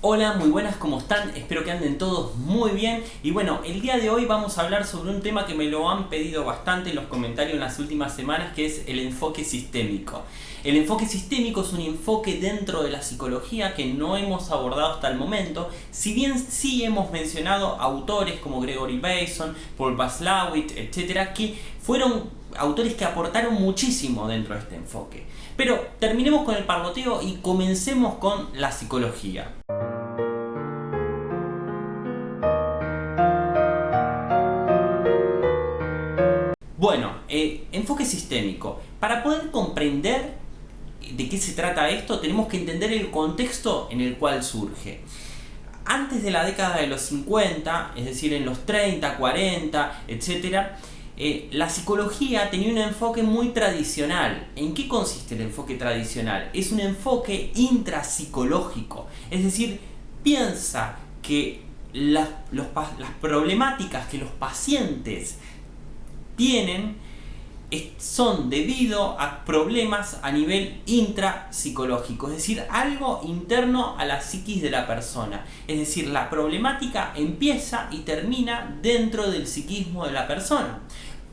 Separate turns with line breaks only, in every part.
Hola, muy buenas, ¿cómo están? Espero que anden todos muy bien. Y bueno, el día de hoy vamos a hablar sobre un tema que me lo han pedido bastante en los comentarios en las últimas semanas, que es el enfoque sistémico. El enfoque sistémico es un enfoque dentro de la psicología que no hemos abordado hasta el momento, si bien sí hemos mencionado autores como Gregory Bateson, Paul Watzlawick, etcétera, que fueron autores que aportaron muchísimo dentro de este enfoque. Pero terminemos con el parloteo y comencemos con la psicología. Bueno, enfoque sistémico. Para poder comprender de qué se trata esto, tenemos que entender el contexto en el cual surge. Antes de la década de los 50, es decir, en los 30, 40, etc., la psicología tenía un enfoque muy tradicional. ¿En qué consiste el enfoque tradicional? Es un enfoque intrapsicológico, es decir, piensa que las problemáticas que los pacientes tienen son debido a problemas a nivel intrapsicológico, es decir, algo interno a la psiquis de la persona. Es decir, la problemática empieza y termina dentro del psiquismo de la persona.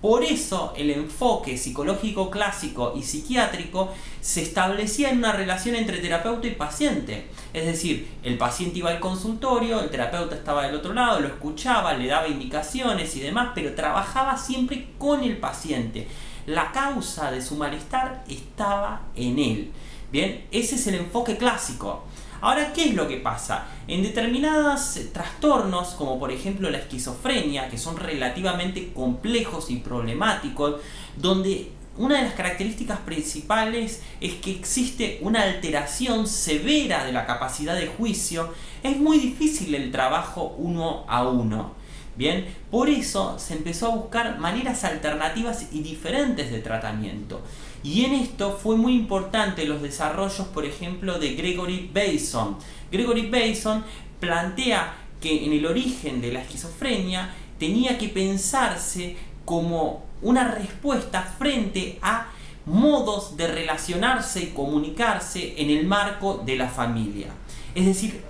Por eso el enfoque psicológico clásico y psiquiátrico se establecía en una relación entre terapeuta y paciente. Es decir, el paciente iba al consultorio, el terapeuta estaba del otro lado, lo escuchaba, le daba indicaciones y demás, pero trabajaba siempre con el paciente. La causa de su malestar estaba en él. Bien, ese es el enfoque clásico. Ahora, ¿qué es lo que pasa? En determinados trastornos, como por ejemplo la esquizofrenia, que son relativamente complejos y problemáticos, donde una de las características principales es que existe una alteración severa de la capacidad de juicio, es muy difícil el trabajo uno a uno. Bien, por eso se empezó a buscar maneras alternativas y diferentes de tratamiento. Y en esto fue muy importante los desarrollos, por ejemplo, de Gregory Bateson. Gregory Bateson plantea que en el origen de la esquizofrenia tenía que pensarse como una respuesta frente a modos de relacionarse y comunicarse en el marco de la familia. Es decir,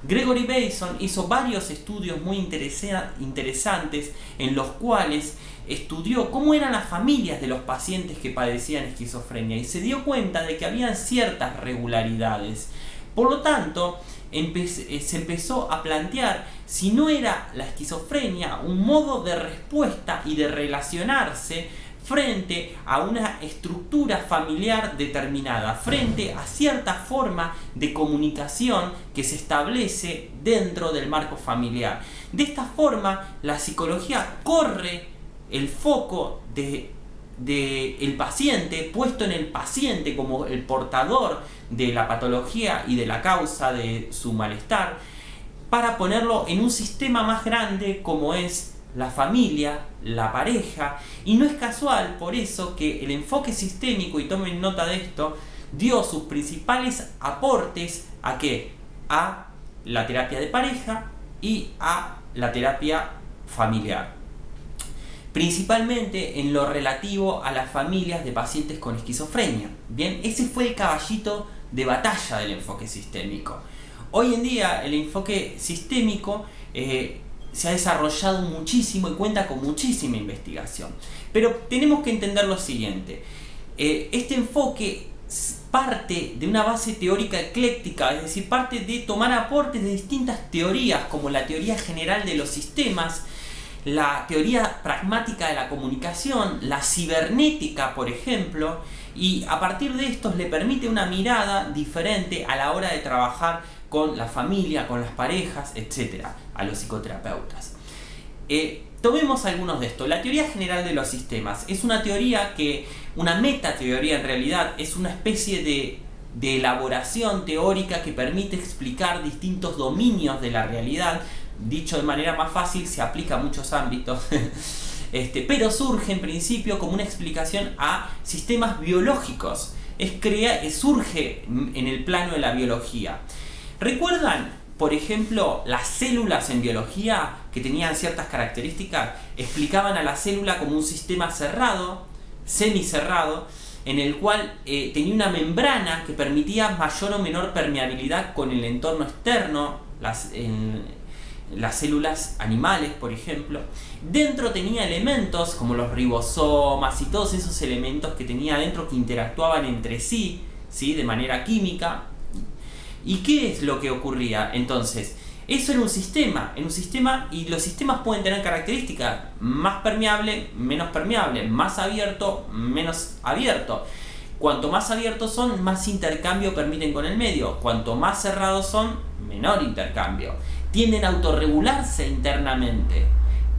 Gregory Bateson hizo varios estudios muy interesantes en los cuales estudió cómo eran las familias de los pacientes que padecían esquizofrenia y se dio cuenta de que había ciertas regularidades. Por lo tanto, se empezó a plantear si no era la esquizofrenia un modo de respuesta y de relacionarse frente a una estructura familiar determinada, frente a cierta forma de comunicación que se establece dentro del marco familiar. De esta forma, la psicología corre el foco del paciente, puesto en el paciente como el portador de la patología y de la causa de su malestar, para ponerlo en un sistema más grande como es la familia, la pareja. Y no es casual por eso que el enfoque sistémico, y tomen nota de esto, dio sus principales aportes ¿a qué? A la terapia de pareja y a la terapia familiar, principalmente en lo relativo a las familias de pacientes con esquizofrenia. Bien, ese fue el caballito de batalla del enfoque sistémico. Hoy en día el enfoque sistémico se ha desarrollado muchísimo y cuenta con muchísima investigación. Pero tenemos que entender lo siguiente. Este enfoque parte de una base teórica ecléctica, es decir, parte de tomar aportes de distintas teorías, como la teoría general de los sistemas, la teoría pragmática de la comunicación, la cibernética, por ejemplo, y a partir de estos le permite una mirada diferente a la hora de trabajar con la familia, con las parejas, etc., a los psicoterapeutas. Tomemos algunos de estos. La teoría general de los sistemas es una teoría una metateoría en realidad, es una especie de elaboración teórica que permite explicar distintos dominios de la realidad. Dicho de manera más fácil, se aplica a muchos ámbitos, pero surge en principio como una explicación a sistemas biológicos. Surge en el plano de la biología. ¿Recuerdan, por ejemplo, las células en biología que tenían ciertas características? Explicaban a la célula como un sistema cerrado, semicerrado, en el cual tenía una membrana que permitía mayor o menor permeabilidad con el entorno externo, las células animales, por ejemplo. Dentro tenía elementos como los ribosomas y todos esos elementos que tenía adentro que interactuaban entre sí, ¿sí? De manera química. ¿Y qué es lo que ocurría? Entonces, eso era un sistema, y los sistemas pueden tener características: más permeable, menos permeable, más abierto, menos abierto. Cuanto más abiertos son, más intercambio permiten con el medio. Cuanto más cerrados son, menor intercambio. Tienden a autorregularse internamente.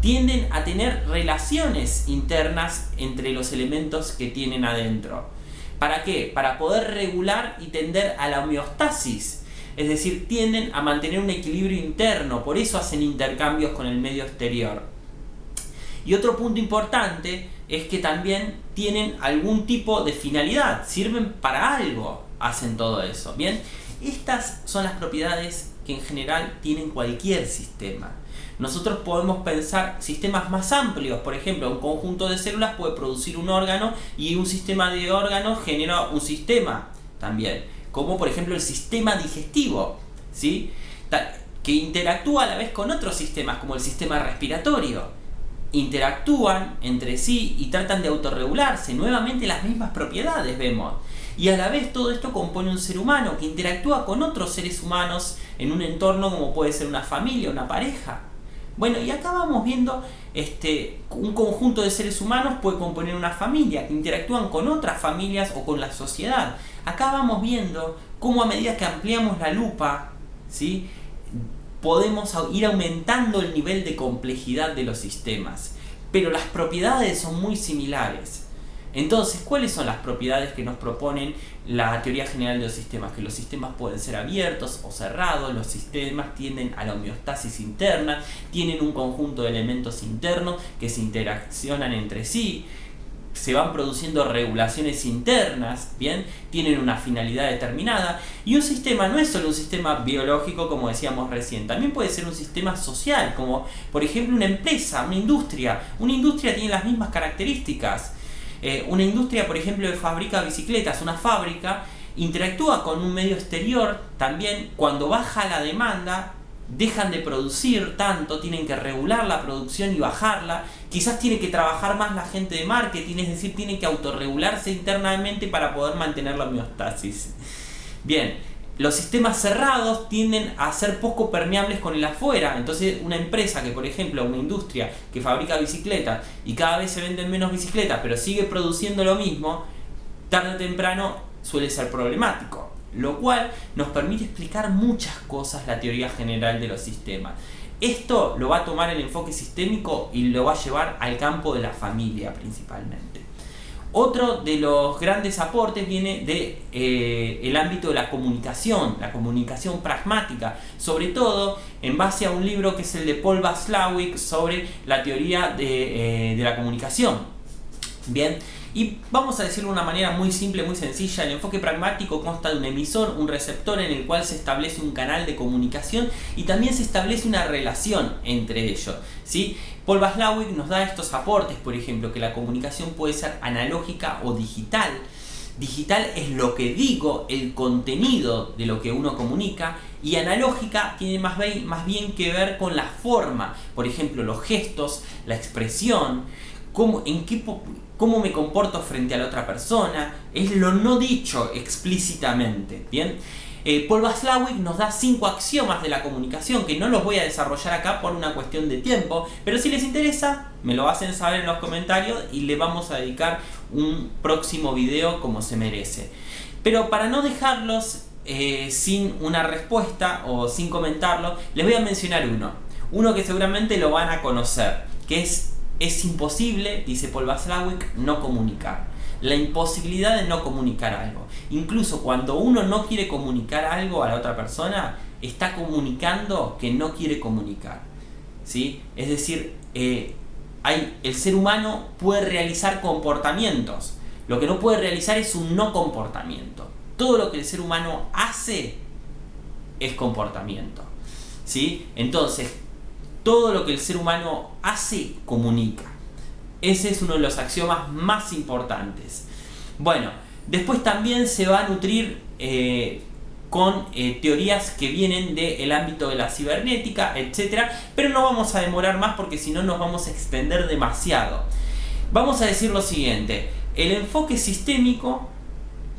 Tienden a tener relaciones internas entre los elementos que tienen adentro. ¿Para qué? Para poder regular y tender a la homeostasis. Es decir, tienden a mantener un equilibrio interno, por eso hacen intercambios con el medio exterior. Y otro punto importante es que también tienen algún tipo de finalidad, sirven para algo, hacen todo eso. Bien, estas son las propiedades que en general tienen cualquier sistema. Nosotros podemos pensar sistemas más amplios, por ejemplo, un conjunto de células puede producir un órgano y un sistema de órganos genera un sistema también, como por ejemplo el sistema digestivo, ¿sí? Que interactúa a la vez con otros sistemas, como el sistema respiratorio. Interactúan entre sí y tratan de autorregularse, nuevamente las mismas propiedades vemos. Y a la vez todo esto compone un ser humano que interactúa con otros seres humanos en un entorno como puede ser una familia, una pareja. Bueno, y acá vamos viendo un conjunto de seres humanos puede componer una familia que interactúan con otras familias o con la sociedad. Acá vamos viendo cómo a medida que ampliamos la lupa, ¿sí?, podemos ir aumentando el nivel de complejidad de los sistemas, pero las propiedades son muy similares. Entonces, ¿cuáles son las propiedades que nos proponen la teoría general de los sistemas? Que los sistemas pueden ser abiertos o cerrados, los sistemas tienden a la homeostasis interna, tienen un conjunto de elementos internos que se interaccionan entre sí, se van produciendo regulaciones internas, ¿bien? Tienen una finalidad determinada, y un sistema no es solo un sistema biológico, como decíamos recién, también puede ser un sistema social, como por ejemplo una empresa, una industria. Una industria tiene las mismas características. Una industria, por ejemplo, que fabrica bicicletas, una fábrica, interactúa con un medio exterior también. Cuando baja la demanda, dejan de producir tanto, tienen que regular la producción y bajarla. Quizás tiene que trabajar más la gente de marketing, es decir, tienen que autorregularse internamente para poder mantener la homeostasis. Bien, los sistemas cerrados tienden a ser poco permeables con el afuera. Entonces, una empresa que, por ejemplo, una industria que fabrica bicicletas y cada vez se venden menos bicicletas, pero sigue produciendo lo mismo, tarde o temprano suele ser problemático. Lo cual nos permite explicar muchas cosas la teoría general de los sistemas. Esto lo va a tomar el enfoque sistémico y lo va a llevar al campo de la familia principalmente. Otro de los grandes aportes viene del ámbito de la comunicación pragmática, sobre todo en base a un libro que es el de Paul Watzlawick sobre la teoría de la comunicación. Bien, y vamos a decirlo de una manera muy simple, muy sencilla. El enfoque pragmático consta de un emisor, un receptor en el cual se establece un canal de comunicación y también se establece una relación entre ellos, ¿sí? Paul Watzlawick nos da estos aportes, por ejemplo, que la comunicación puede ser analógica o digital. Digital es lo que digo, el contenido de lo que uno comunica, y analógica tiene más bien que ver con la forma, por ejemplo, los gestos, la expresión, cómo me comporto frente a la otra persona, es lo no dicho explícitamente, ¿bien? Paul Watzlawick nos da 5 axiomas de la comunicación que no los voy a desarrollar acá por una cuestión de tiempo, pero si les interesa, me lo hacen saber en los comentarios y le vamos a dedicar un próximo video como se merece. Pero para no dejarlos sin una respuesta o sin comentarlo, les voy a mencionar uno que seguramente lo van a conocer, que es imposible, dice Paul Watzlawick, no comunicar. La imposibilidad de no comunicar algo. Incluso cuando uno no quiere comunicar algo a la otra persona, está comunicando que no quiere comunicar, ¿sí? Es decir, el ser humano puede realizar comportamientos. Lo que no puede realizar es un no comportamiento. Todo lo que el ser humano hace es comportamiento, ¿sí? Entonces, todo lo que el ser humano hace, comunica. Ese es uno de los axiomas más importantes. Bueno, después también se va a nutrir con teorías que vienen del ámbito de la cibernética, etcétera, pero no vamos a demorar más porque si no nos vamos a extender demasiado. Vamos a decir lo siguiente: el enfoque sistémico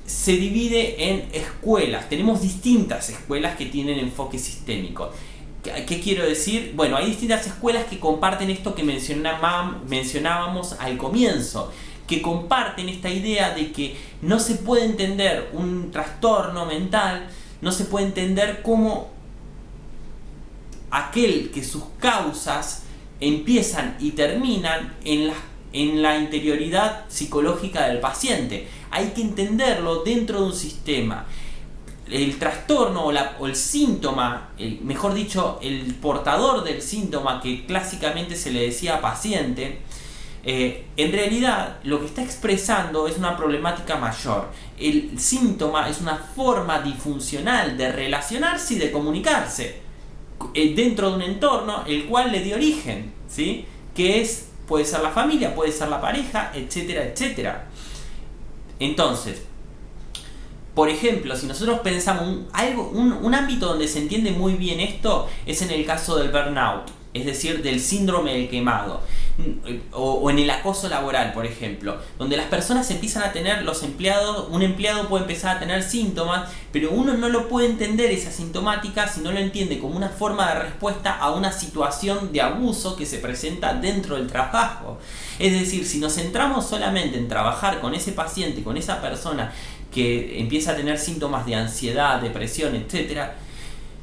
se divide en escuelas. Tenemos distintas escuelas que tienen enfoque sistémico. ¿Qué quiero decir? Bueno, hay distintas escuelas que comparten esto que mencionábamos al comienzo, que comparten esta idea de que no se puede entender un trastorno mental, no se puede entender como aquel que sus causas empiezan y terminan en la interioridad psicológica del paciente. Hay que entenderlo dentro de un sistema. El trastorno o el síntoma, mejor dicho, el portador del síntoma, que clásicamente se le decía paciente, en realidad lo que está expresando es una problemática mayor. El síntoma es una forma disfuncional de relacionarse y de comunicarse dentro de un entorno el cual le dio origen, ¿sí? Que puede ser la familia, puede ser la pareja, etcétera, etcétera. Entonces, por ejemplo, si nosotros pensamos un ámbito donde se entiende muy bien esto es en el caso del burnout, es decir, del síndrome del quemado, o en el acoso laboral, por ejemplo, donde las personas empiezan a tener, un empleado puede empezar a tener síntomas, pero uno no lo puede entender esa sintomática si no lo entiende como una forma de respuesta a una situación de abuso que se presenta dentro del trabajo. Es decir, si nos centramos solamente en trabajar con ese paciente, con esa persona que empieza a tener síntomas de ansiedad, depresión, etc.,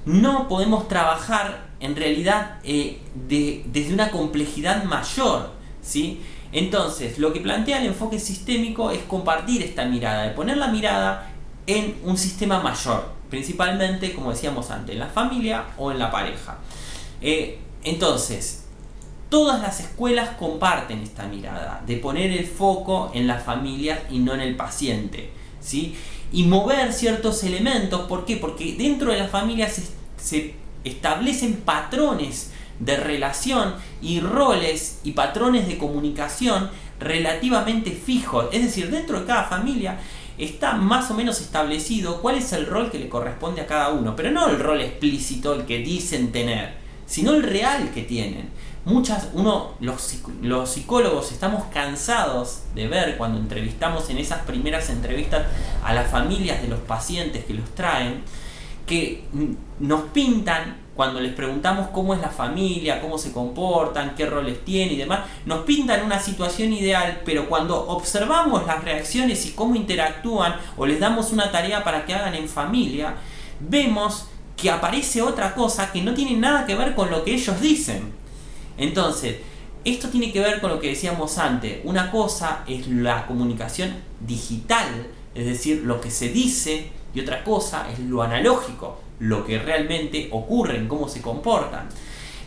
no podemos trabajar en realidad desde una complejidad mayor, ¿sí? Entonces, lo que plantea el enfoque sistémico es compartir esta mirada, de poner la mirada en un sistema mayor, principalmente, como decíamos antes, en la familia o en la pareja. Entonces, todas las escuelas comparten esta mirada, de poner el foco en la familia y no en el paciente, ¿sí? Y mover ciertos elementos. ¿Por qué? Porque dentro de la familia se establecen patrones de relación y roles y patrones de comunicación relativamente fijos. Es decir, dentro de cada familia está más o menos establecido cuál es el rol que le corresponde a cada uno, pero no el rol explícito, el que dicen tener, sino el real que tienen. Los psicólogos estamos cansados de ver cuando entrevistamos en esas primeras entrevistas a las familias de los pacientes que los traen, que nos pintan, cuando les preguntamos cómo es la familia, cómo se comportan, qué roles tienen y demás, nos pintan una situación ideal, pero cuando observamos las reacciones y cómo interactúan o les damos una tarea para que hagan en familia, vemos que aparece otra cosa que no tiene nada que ver con lo que ellos dicen. Entonces, esto tiene que ver con lo que decíamos antes. Una cosa es la comunicación digital, es decir, lo que se dice, y otra cosa es lo analógico, lo que realmente ocurre, en cómo se comportan.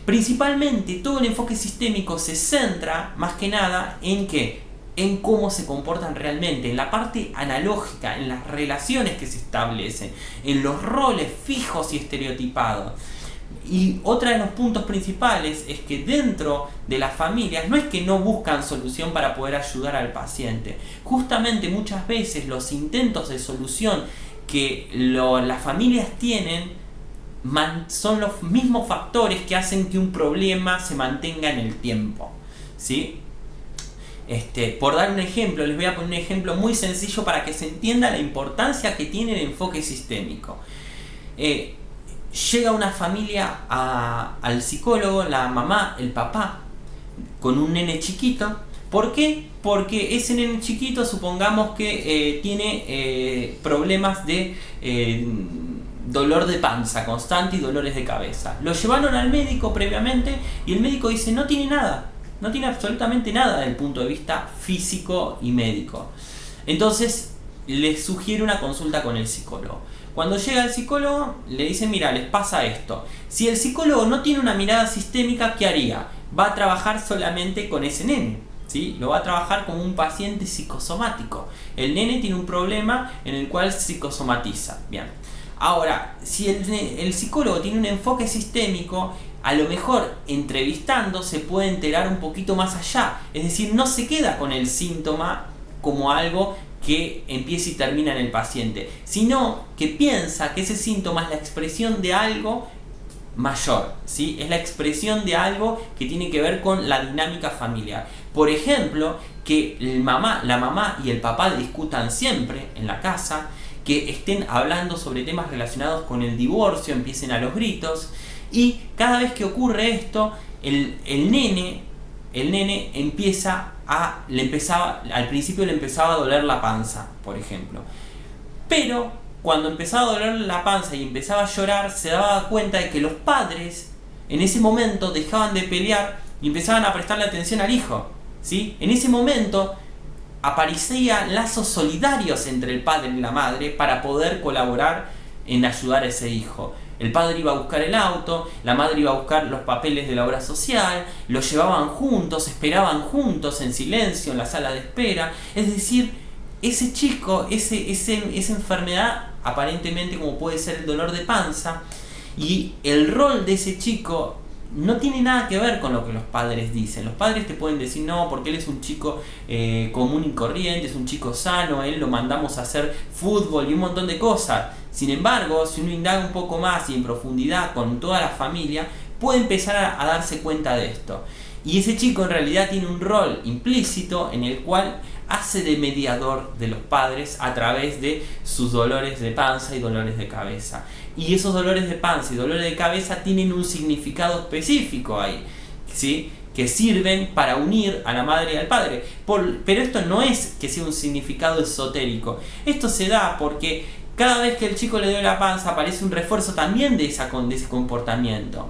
Principalmente, todo el enfoque sistémico se centra, más que nada, ¿en qué? En cómo se comportan realmente, en la parte analógica, en las relaciones que se establecen, en los roles fijos y estereotipados. Y otro de los puntos principales es que dentro de las familias no es que no buscan solución para poder ayudar al paciente. Justamente muchas veces los intentos de solución que las familias tienen son los mismos factores que hacen que un problema se mantenga en el tiempo, ¿sí? Por dar un ejemplo, les voy a poner un ejemplo muy sencillo para que se entienda la importancia que tiene el enfoque sistémico. Llega una familia al psicólogo, la mamá, el papá, con un nene chiquito. ¿Por qué? Porque ese nene chiquito, supongamos que tiene problemas de dolor de panza constante y dolores de cabeza. Lo llevaron al médico previamente y el médico dice no tiene nada, no tiene absolutamente nada desde el punto de vista físico y médico. Entonces les sugiere una consulta con el psicólogo. Cuando llega el psicólogo, le dicen, mira, les pasa esto. Si el psicólogo no tiene una mirada sistémica, ¿qué haría? Va a trabajar solamente con ese nene, ¿sí? Lo va a trabajar como un paciente psicosomático. El nene tiene un problema en el cual psicosomatiza. Bien. Ahora, si el psicólogo tiene un enfoque sistémico, a lo mejor entrevistando se puede enterar un poquito más allá. Es decir, no se queda con el síntoma como algo que empieza y termina en el paciente, sino que piensa que ese síntoma es la expresión de algo mayor, ¿sí? Es la expresión de algo que tiene que ver con la dinámica familiar. Por ejemplo, que la mamá y el papá discutan siempre en la casa, que estén hablando sobre temas relacionados con el divorcio, empiecen a los gritos, y cada vez que ocurre esto, el nene al principio le empezaba a doler la panza, por ejemplo. Pero cuando empezaba a doler la panza y empezaba a llorar, se daba cuenta de que los padres en ese momento dejaban de pelear y empezaban a prestarle atención al hijo, ¿sí? En ese momento aparecían lazos solidarios entre el padre y la madre para poder colaborar en ayudar a ese hijo. El padre iba a buscar el auto, la madre iba a buscar los papeles de la obra social, los llevaban juntos, esperaban juntos en silencio en la sala de espera. Es decir, ese chico, esa enfermedad, aparentemente como puede ser el dolor de panza, y el rol de ese chico no tiene nada que ver con lo que los padres dicen. Los padres te pueden decir, no, porque él es un chico común y corriente, es un chico sano, él lo mandamos a hacer fútbol y un montón de cosas. Sin embargo, si uno indaga un poco más y en profundidad con toda la familia, puede empezar a darse cuenta de esto. Y ese chico en realidad tiene un rol implícito en el cual hace de mediador de los padres a través de sus dolores de panza y dolores de cabeza. Y esos dolores de panza y dolores de cabeza tienen un significado específico ahí, ¿sí? Que sirven para unir a la madre y al padre. Pero esto no es que sea un significado esotérico. Esto se da porque cada vez que el chico le duele la panza aparece un refuerzo también de ese comportamiento.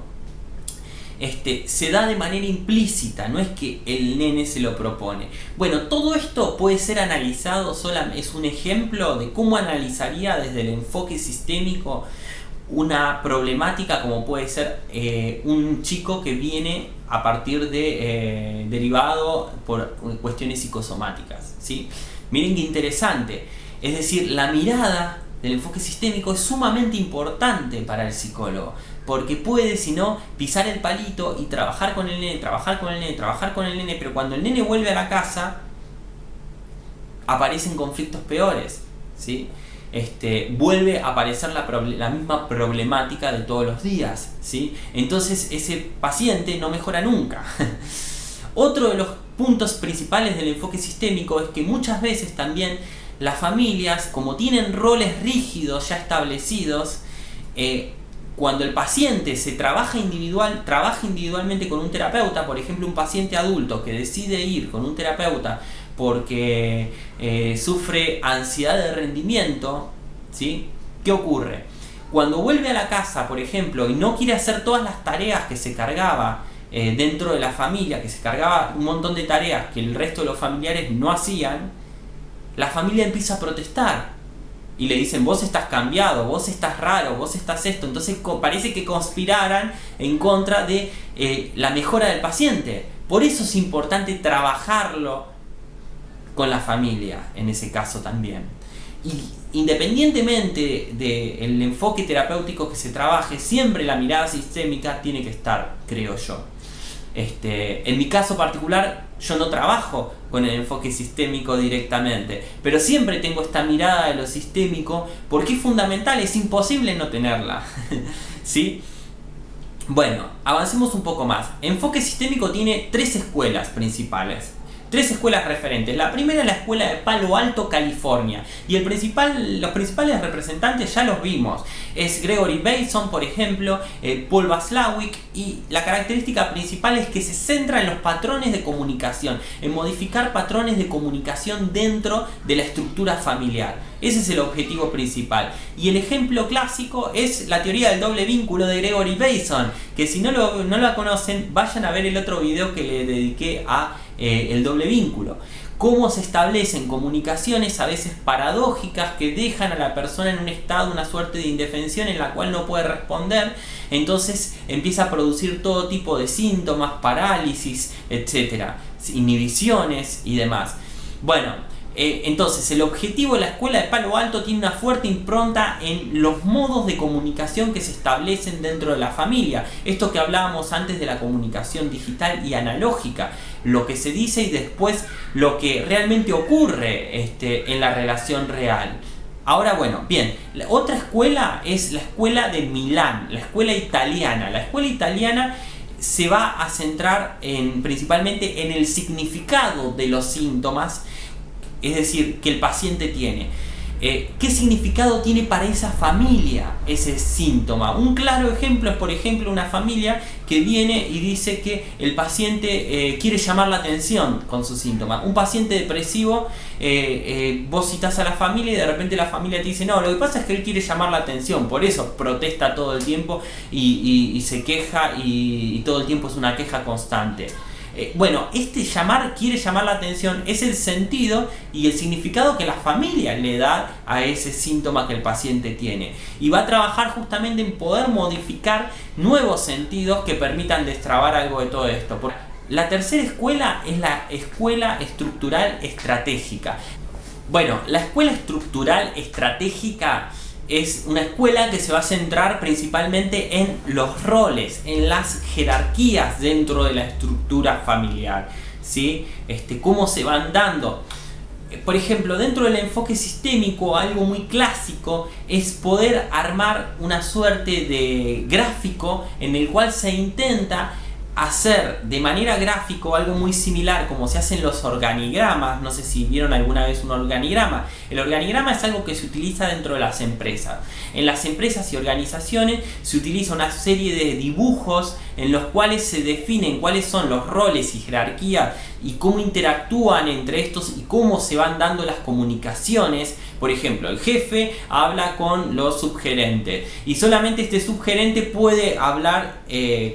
Se da de manera implícita, no es que el nene se lo propone. Bueno, todo esto puede ser analizado, es un ejemplo de cómo analizaría desde el enfoque sistémico una problemática como puede ser un chico que viene a partir de derivado por cuestiones psicosomáticas, ¿sí? Miren qué interesante, es decir, la mirada del enfoque sistémico es sumamente importante para el psicólogo, porque puede, si no, pisar el palito y trabajar con el nene, pero cuando el nene vuelve a la casa, aparecen conflictos peores, ¿sí? Vuelve a aparecer la misma problemática de todos los días, ¿sí? Entonces ese paciente no mejora nunca. Otro de los puntos principales del enfoque sistémico es que muchas veces también las familias, como tienen roles rígidos ya establecidos, cuando el paciente trabaja individualmente con un terapeuta, por ejemplo un paciente adulto que decide ir con un terapeuta porque sufre ansiedad de rendimiento, ¿sí? ¿Qué ocurre? Cuando vuelve a la casa, por ejemplo, y no quiere hacer todas las tareas que se cargaba dentro de la familia, que se cargaba un montón de tareas que el resto de los familiares no hacían, la familia empieza a protestar y le dicen, vos estás cambiado, vos estás raro, vos estás esto. Entonces parece que conspiraran en contra de la mejora del paciente. Por eso es importante trabajarlo con la familia en ese caso también. Y independientemente del enfoque terapéutico que se trabaje, siempre la mirada sistémica tiene que estar, creo yo. En mi caso particular, yo no trabajo con el enfoque sistémico directamente, pero siempre tengo esta mirada de lo sistémico porque es fundamental, es imposible no tenerla. ¿Sí? Bueno, avancemos un poco más. Enfoque sistémico tiene 3 escuelas principales. 3 escuelas referentes. La primera es la escuela de Palo Alto, California. Y los principales representantes ya los vimos. Es Gregory Bateson, por ejemplo, Paul Watzlawick. Y la característica principal es que se centra en los patrones de comunicación. En modificar patrones de comunicación dentro de la estructura familiar. Ese es el objetivo principal. Y el ejemplo clásico es la teoría del doble vínculo de Gregory Bateson. Que si no la conocen, vayan a ver el otro video que le dediqué a el doble vínculo. Cómo se establecen comunicaciones a veces paradójicas que dejan a la persona en un estado, una suerte de indefensión en la cual no puede responder. Entonces empieza a producir todo tipo de síntomas, parálisis, etcétera, inhibiciones y demás. Bueno, entonces el objetivo de la escuela de Palo Alto tiene una fuerte impronta en los modos de comunicación que se establecen dentro de la familia. Esto que hablábamos antes de la comunicación digital y analógica. lo que se dice y después lo que realmente ocurre en la relación real. Ahora bueno, bien, la otra escuela es la escuela de Milán, la escuela italiana. La escuela italiana se va a centrar principalmente en el significado de los síntomas, es decir, que el paciente tiene. ¿Qué significado tiene para esa familia ese síntoma? Un claro ejemplo es, por ejemplo, una familia que viene y dice que el paciente quiere llamar la atención con su síntoma. Un paciente depresivo, vos citás a la familia y de repente la familia te dice: no, lo que pasa es que él quiere llamar la atención, por eso protesta todo el tiempo y se queja y todo el tiempo es una queja constante. Bueno, quiere llamar la atención es el sentido y el significado que la familia le da a ese síntoma que el paciente tiene, y va a trabajar justamente en poder modificar nuevos sentidos que permitan destrabar algo de todo esto. La tercera escuela es la escuela estructural estratégica. Bueno, la escuela estructural estratégica es una escuela que se va a centrar principalmente en los roles, en las jerarquías dentro de la estructura familiar, ¿sí? Cómo se van dando. Por ejemplo, dentro del enfoque sistémico, algo muy clásico es poder armar una suerte de gráfico en el cual se intenta hacer de manera gráfica algo muy similar como se hacen los organigramas. No sé si vieron alguna vez un organigrama. El organigrama es algo que se utiliza dentro de las empresas. En las empresas y organizaciones se utiliza una serie de dibujos en los cuales se definen cuáles son los roles y jerarquías y cómo interactúan entre estos y cómo se van dando las comunicaciones. Por ejemplo, el jefe habla con los subgerentes y solamente este subgerente puede hablar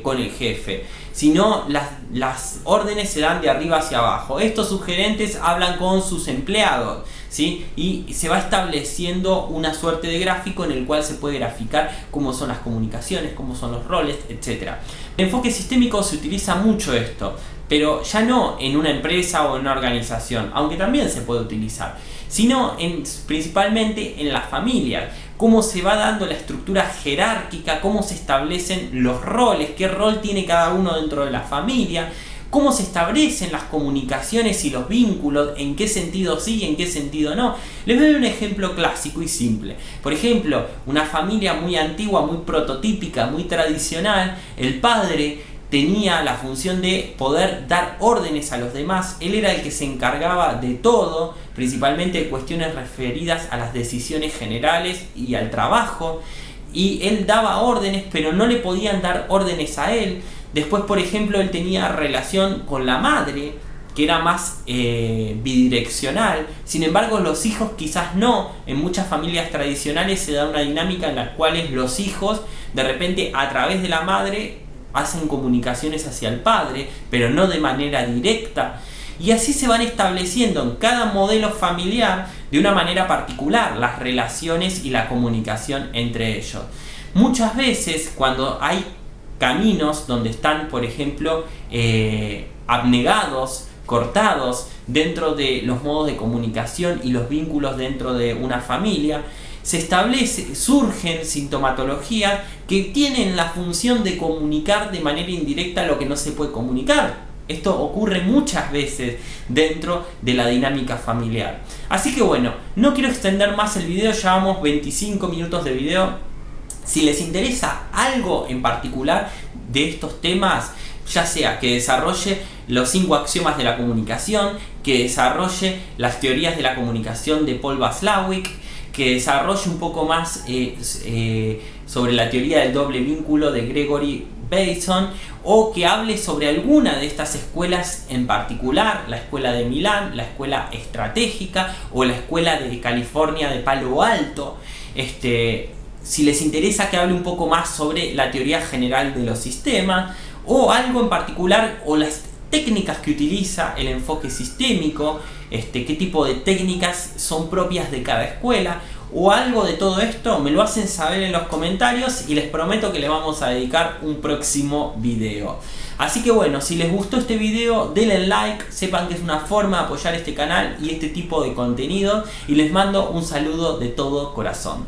con el jefe. Si no, las órdenes se dan de arriba hacia abajo. Estos subgerentes hablan con sus empleados, ¿sí? Y se va estableciendo una suerte de gráfico en el cual se puede graficar cómo son las comunicaciones, cómo son los roles, etc. En enfoque sistémico se utiliza mucho esto, pero ya no en una empresa o en una organización, aunque también se puede utilizar, sino principalmente en las familias. Cómo se va dando la estructura jerárquica, cómo se establecen los roles, qué rol tiene cada uno dentro de la familia, cómo se establecen las comunicaciones y los vínculos, en qué sentido sí y en qué sentido no. Les doy un ejemplo clásico y simple. Por ejemplo, una familia muy antigua, muy prototípica, muy tradicional, el padre tenía la función de poder dar órdenes a los demás. Él era el que se encargaba de todo, principalmente de cuestiones referidas a las decisiones generales y al trabajo, y él daba órdenes, pero no le podían dar órdenes a él. Después, por ejemplo, él tenía relación con la madre, que era más bidireccional. Sin embargo, los hijos quizás no. En muchas familias tradicionales se da una dinámica en la cual los hijos, de repente, a través de la madre, hacen comunicaciones hacia el padre, pero no de manera directa. Y así se van estableciendo en cada modelo familiar de una manera particular las relaciones y la comunicación entre ellos. Muchas veces cuando hay caminos donde están, por ejemplo, abnegados, cortados dentro de los modos de comunicación y los vínculos dentro de una familia, surgen sintomatologías que tienen la función de comunicar de manera indirecta lo que no se puede comunicar. Esto ocurre muchas veces dentro de la dinámica familiar. Así que bueno, no quiero extender más el video, llevamos 25 minutos de video. Si les interesa algo en particular de estos temas, ya sea que desarrolle los 5 axiomas de la comunicación, que desarrolle las teorías de la comunicación de Paul Watzlawick, que desarrolle un poco más sobre la teoría del doble vínculo de Gregory Bateson, o que hable sobre alguna de estas escuelas en particular, la escuela de Milán, la escuela estratégica o la escuela de California de Palo Alto. Si les interesa que hable un poco más sobre la teoría general de los sistemas o algo en particular, o las técnicas que utiliza el enfoque sistémico, qué tipo de técnicas son propias de cada escuela, o algo de todo esto, me lo hacen saber en los comentarios y les prometo que le vamos a dedicar un próximo video. Así que bueno, si les gustó este video, denle like, sepan que es una forma de apoyar este canal y este tipo de contenido, y les mando un saludo de todo corazón.